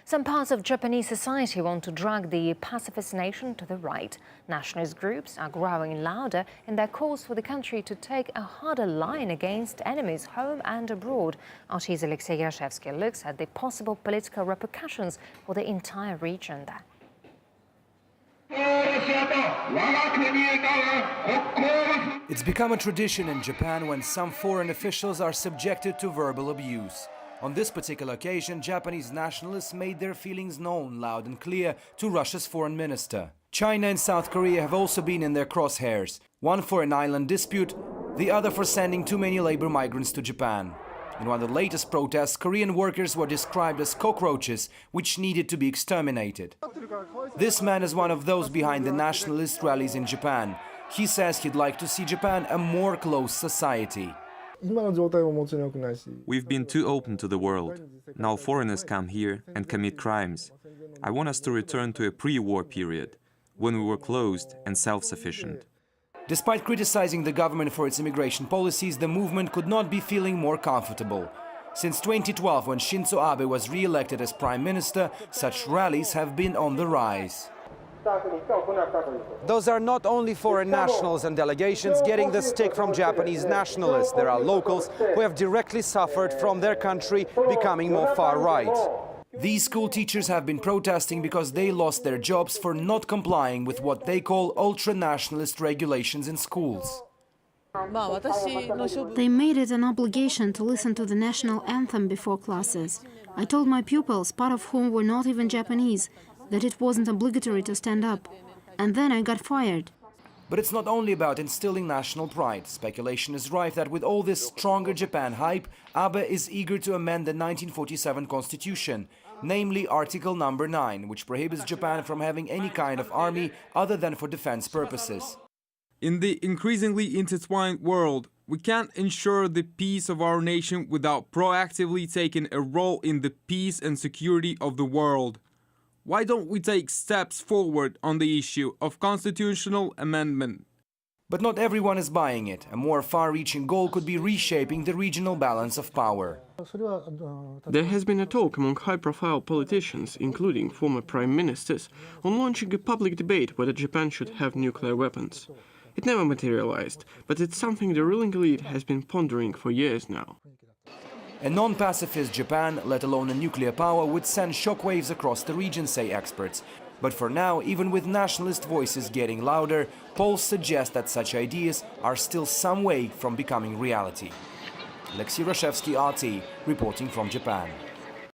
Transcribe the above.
Some parts of Japanese society want to drag the pacifist nation to the right. Nationalist groups are growing louder in their calls for the country to take a harder line against enemies home and abroad. RT's Alexei Grashevsky looks at the possible political repercussions for the entire region there. It's become a tradition in Japan when some foreign officials are subjected to verbal abuse. On this particular occasion, Japanese nationalists made their feelings known loud and clear to Russia's foreign minister. China and South Korea have also been in their crosshairs, one for an island dispute, the other for sending too many labor migrants to Japan. In one of the latest protests, Korean workers were described as cockroaches, which needed to be exterminated. This man is one of those behind the nationalist rallies in Japan. He says he'd like to see Japan a more closed society. We've been too open to the world. Now foreigners come here and commit crimes. I want us to return to a pre-war period, when we were closed and self-sufficient. Despite criticizing the government for its immigration policies, the movement could not be feeling more comfortable. Since 2012, when Shinzo Abe was re-elected as prime minister, such rallies have been on the rise. Those are not only foreign nationals and delegations getting the stick from Japanese nationalists. There are locals who have directly suffered from their country becoming more far-right. These school teachers have been protesting because they lost their jobs for not complying with what they call ultra-nationalist regulations in schools. They made it an obligation to listen to the national anthem before classes. I told my pupils, part of whom were not even Japanese, that it wasn't obligatory to stand up. And then I got fired. But it's not only about instilling national pride. Speculation is rife that with all this stronger Japan hype, Abe is eager to amend the 1947 constitution, namely Article number 9, which prohibits Japan from having any kind of army other than for defense purposes. In the increasingly intertwined world, we can't ensure the peace of our nation without proactively taking a role in the peace and security of the world. Why don't we take steps forward on the issue of constitutional amendment? But not everyone is buying it. A more far-reaching goal could be reshaping the regional balance of power. There has been a talk among high-profile politicians, including former prime ministers, on launching a public debate whether Japan should have nuclear weapons. It never materialized, but it's something the ruling elite has been pondering for years now. A non-pacifist Japan, let alone a nuclear power, would send shockwaves across the region, say experts. But for now, even with nationalist voices getting louder, polls suggest that such ideas are still some way from becoming reality. Alexei Grashevsky, RT, reporting from Japan.